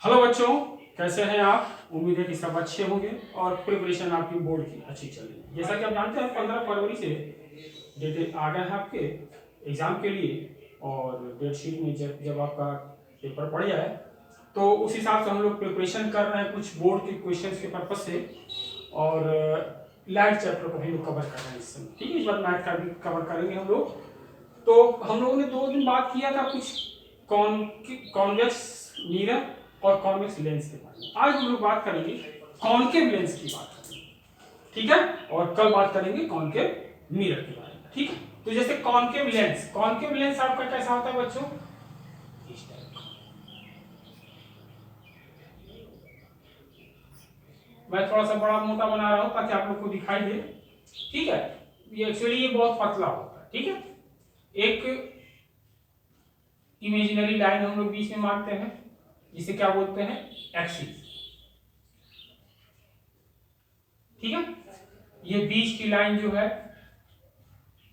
Hello बच्चों, कैसे हैं आप। उम्मीद है कि सब अच्छे होंगे और प्रिपरेशन आपकी बोर्ड की अच्छी चल रही है। जैसा कि आप जानते हैं 15 फरवरी से डेट आ गए हैं आपके एग्जाम के लिए और डेट शीट में जब जब आपका पेपर पड़ जाए तो उस हिसाब से हम लोग प्रिपरेशन कर रहे हैं कुछ बोर्ड के क्वेश्चंस के पर्पज से। और लाइट चैप्टर को हम लोग कवर कर रहे हैं इस समय। ठीक है, इस बार मैथ का भी कवर करेंगे हम लोग। तो हम लोगों ने 2 दिन बात किया था कुछ कॉन्वेक्स मिरर और कॉन्वेक्स लेंस के बारे में। आज हम लोग बात करेंगे कॉनकेव लेंस की बात करेंगे, ठीक है। और कल बात करेंगे कॉनकेव मिरर के बारे में, ठीक है। तो जैसे कॉनकेव लेंस आपका कैसा होता है बच्चों, इस टाइप का। मैं थोड़ा सा बड़ा मोटा बना रहा हूं ताकि आप लोग को दिखाई दे, ठीक है। ये एक्चुअली ये बहुत पतला होता है, ठीक है। एक इमेजिनरी लाइन हम लोग बीच में मारते हैं जिसे क्या बोलते हैं, एक्सिस, ठीक है। ये बीच की लाइन जो है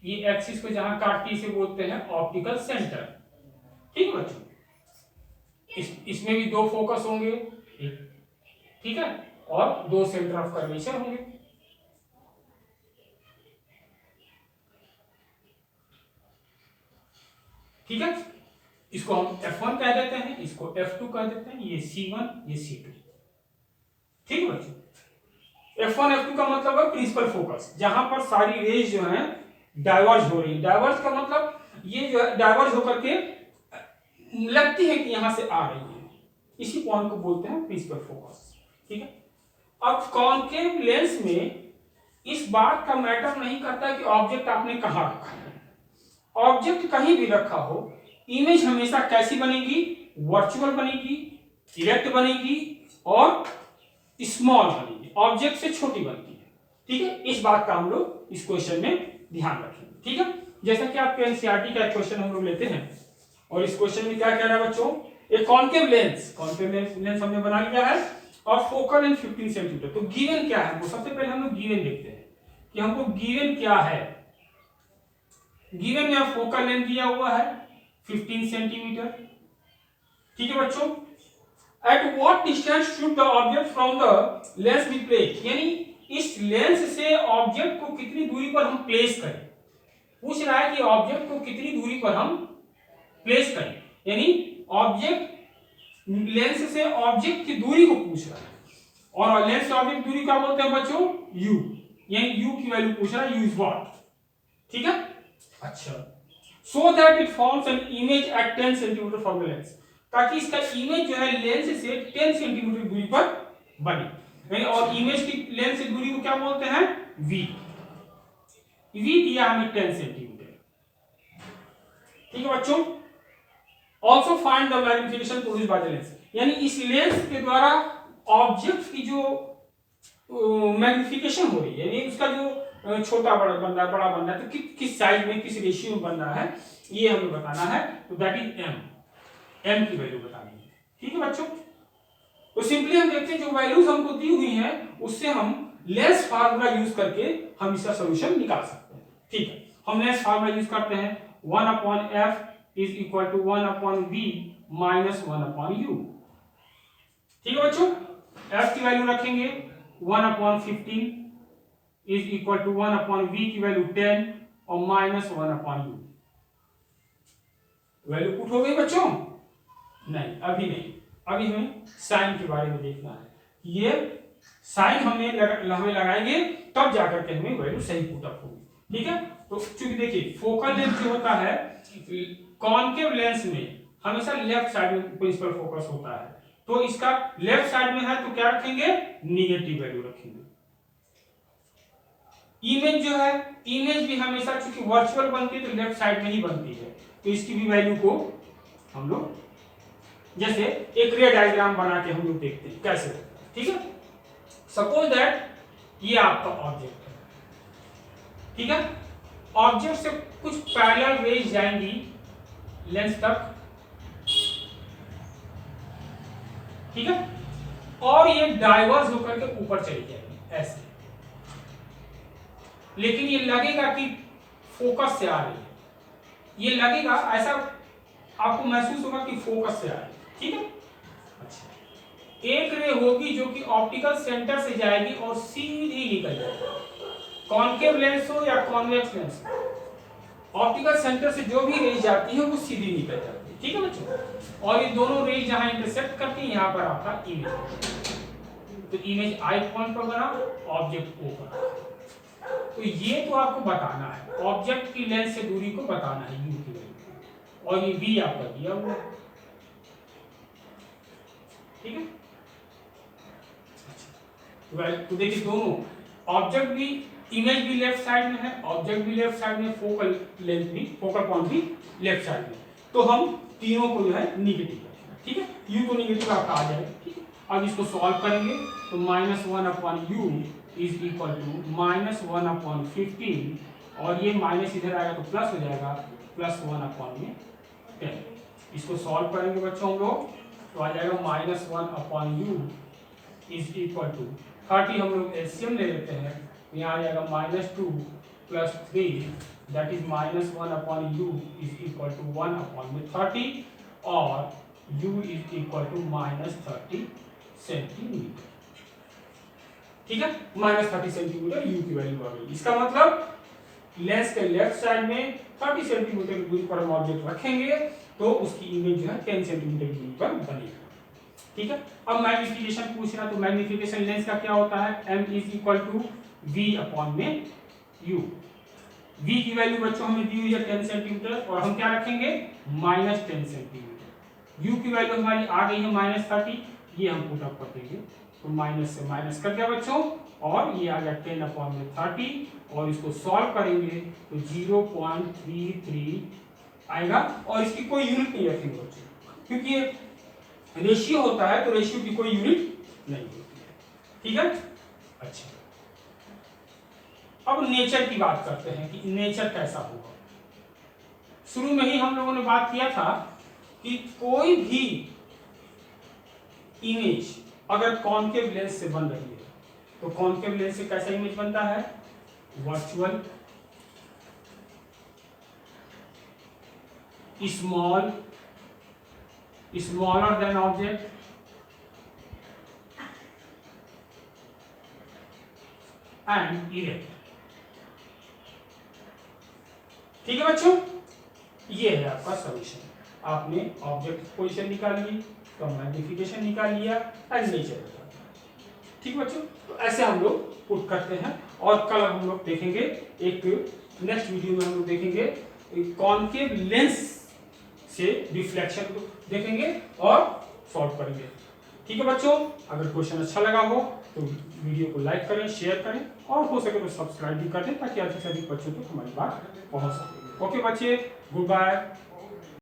ये एक्सिस को जहां काटती इसे बोलते हैं ऑप्टिकल सेंटर, ठीक है बच्चों। इसमें भी 2 फोकस होंगे, ठीक है, और 2 सेंटर ऑफ कर्वेचर होंगे, ठीक है। इसको हम F1 कह देते हैं, इसको F2 कह देते हैं, ये C1 ये C2, ठीक है बच्चों। F1 F2 का मतलब है प्रिंसिपल फोकस, जहां पर सारी रेज जो है डाइवर्ज हो रही है। डाइवर्ज का मतलब ये जो है डाइवर्ज होकर के लगती है कि यहां से आ रही है, इसी पॉइंट को बोलते हैं प्रिंसिपल फोकस, ठीक है। अब कॉनकेव लेंस में इस बात का मैटर नहीं करता कि ऑब्जेक्ट आपने कहां रखा है। ऑब्जेक्ट कहीं भी रखा हो, इमेज हमेशा कैसी बनेगी, वर्चुअल बनेगी, इरेक्ट बनेगी और स्मॉल बनेगी, ऑब्जेक्ट से छोटी बनती है, ठीक है। इस बात का हम लोग इस क्वेश्चन में ध्यान रखेंगे, ठीक है। जैसा कि आपके एनसीईआरटी का क्वेश्चन हम लोग लेते हैं और इस क्वेश्चन में क्या कह रहा है बच्चों, एक कॉनकेव लेंस हमने बना लिया है और फोकल लेंथ 15 सेंटीमीटर। तो गिवन क्या है, वो सबसे पहले हम लोग गिवन देखते हैं कि हमको गिवन क्या है। गिवन में फोकल लेंथ दिया हुआ है 15 सेंटीमीटर, ठीक है बच्चों। At what distance should the object from the lens be placed, यानी इस लेंस से ऑब्जेक्ट को कितनी दूरी पर हम प्लेस करें। पूछ रहा है कि ऑब्जेक्ट को कितनी दूरी पर हम प्लेस करें, यानी ऑब्जेक्ट लेंस से ऑब्जेक्ट की दूरी को पूछ रहा है। और लेंस से ऑब्जेक्ट दूरी क्या बोलते हैं बच्चों, u, यानी u की वैल्यू पूछ रहा है, u इज व्हाट, ठीक है। अच्छा, so that it forms an image at 10 centimetre from the lens, ताकि इसका इमेज जो है लेंस से 10 सेंटीमीटर दूरी पर बने। और इमेज की लेंस से दूरी को क्या बोलते हैं, v। v दिया हमें 10 सेंटीमीटर, ठीक है बच्चों। Also find the magnification produced by the lens, यानी इस लेंस के द्वारा ऑब्जेक्ट की जो मैग्निफिकेशन हो रही है, यानी उसका जो छोटा बड़ा बन रहा है, बड़ा बन रहा है, तो किस साइज में किस रेशियो में बन रहा है, ये हमें बताना है। तो दैट इज m की वैल्यू बतानी है, ठीक है बच्चों। तो सिंपली हम देखते हैं जो वैल्यूज हमको दी हुई हैं उससे हम लेंस फार्मूला यूज करके हम इसका सॉल्यूशन निकाल सकते हैं, ठीक है। हम लेंस फार्मूला यूज करते हैं 1/f is equal to 1/v minus 1/u, ठीक है बच्चों। f की वैल्यू रखेंगे 1/15 इज इक्वल टू 1/v की वैल्यू 10 और माइनस 1/u। वैल्यू पुट हो गई बच्चों, नहीं अभी नहीं, अभी हमें साइन के बारे में देखना है। ये साइन हमें लगाएंगे तब जाकर के हमें वैल्यू सही पुट अप होगी, ठीक है। तो चूंकि देखिए फोकल लेंथ जो होता है कॉनकेव लेंस में हमेशा लेफ्ट साइड में प्रिंसिपल फोकस होता है, तो इसका लेफ्ट साइड में है तो क्या रखेंगे, निगेटिव वैल्यू रखेंगे। इमेज जो है, इमेज भी हमेशा चूंकि वर्चुअल बनती है तो लेफ्ट साइड में ही बनती है, तो इसकी भी वैल्यू को हम लोग जैसे एक रे डायग्राम बना के हम लोग देखते हैं कैसे, ठीक है। सपोज दैट ये आपका ऑब्जेक्ट है, ठीक है। ऑब्जेक्ट से कुछ पैरेलल रेज जाएंगी लेंस तक, ठीक है, और ये डाइवर्स होकर के ऊपर चली जाएगी ऐसे, लेकिन ये लगेगा कि फोकस से आ रही है, ये लगेगा ऐसा आपको महसूस होगा कि फोकस से आ रही है, ठीक है। अच्छा, होगी जो कि ऑप्टिकल सेंटर से जाएगी और सीधी निकल जाएगी, कॉन्केव लेंस हो या कॉन्वेक्स लेंस हो, ऑप्टिकल सेंटर से जो भी रेज जाती है वो सीधी निकल जाती है। ठीक है बच्चों, और ये दोनों रेज जहां इंटरसेक्ट करती है यहाँ पर आपका इमेज, तो इमेज आई पॉइंट पर बना, ऑब्जेक्ट ओ पर। तो ये तो आपको बताना है, ऑब्जेक्ट की लेंस से दूरी को बताना है यू की वैल्यू, और ये वी आपका दिया हुआ है। ठीक है, अच्छा तो देखिए दोनों ऑब्जेक्ट भी, इमेज भी लेफ्ट साइड में है, ऑब्जेक्ट भी लेफ्ट साइड में, फोकल लेंथ भी, फोकल पॉइंट भी लेफ्ट साइड में, तो हम तीनों को जो है निगेटिव रखेंगे। ठीक है, यू तो निगेटिव आपका आ जाएगा। ठीक है, अब इसको सॉल्व करेंगे तो -1/u इज इक्वल टू -1/15, और ये माइनस इधर आएगा तो प्लस हो जाएगा, +1/10। इसको सॉल्व करेंगे बच्चों हम लोग तो आ जाएगा -1/u इज इक्वल टू 30, हम लोग एलसीएम ले लेते हैं, यहाँ आ जाएगा -2 + 3 that is -1/u is equal to 1/30, और u is equal to -30 centimeter. ठीक है, -30 सेंटीमीटर u की वैल्यू आ गई। इसका मतलब लेंस के लेफ्ट साइड में 30 सेंटीमीटर की दूरी पर हम ऑब्जेक्ट रखेंगे तो उसकी इमेज जो है 10 सेंटीमीटर की दूरी पर बनेगी। ठीक है, अब मैग्निफिकेशन पूछना, तो मैग्निफिकेशन लेंस का क्या होता है, m is equal to v/u। v की वैल्यू बच्चों हमें दी हुई है 10 सेंटीमीटर, और हम क्या रखेंगे -10 सेंटीमीटर। u की वैल्यू हमारी आ गई है -30, ये हम पुट अप कर देंगे, तो माइनस से माइनस कर दिया बच्चों, और ये आ गया 10/30, और इसको सॉल्व करेंगे तो 0.33 आएगा, और इसकी कोई यूनिट नहीं रखेंगे बच्चों, क्योंकि ये रेशियो होता है तो रेशियो की कोई यूनिट नहीं होती है। ठीक है, अच्छा अब नेचर की बात करते हैं कि नेचर कैसा होगा। शुरू में ही हम लोगों ने बात किया था कि कोई भी इमेज अगर कॉन्केव लेंस से बन रही है तो कॉन्केव लेंस से कैसा इमेज बनता है, virtual, small, smaller than object, and erect. ठीक है बच्चों, ये है आपका सॉल्यूशन। आपने ऑब्जेक्ट पोजीशन निकाल ली, तो मैग्निफिकेशन निकाल लिया, एंड नेचर। ठीक बच्चों, तो ऐसे हम लोग पुट करते हैं, और कल हम लोग देखेंगे, एक नेक्स्ट वीडियो में हम लोग देखेंगे कॉन्केव लेंस से रिफ्लेक्शन को देखेंगे और सॉल्व करेंगे। ठीक है बच्चों, अगर क्वेश्चन अच्छा लगा हो तो वीडियो को लाइक करें, शेयर करें, और हो सके तो सब्सक्राइब भी कर दें, ताकि अधिक से अधिक बच्चों तक हमारी बात पहुंच सके। ओके बच्चे, गुड बाय।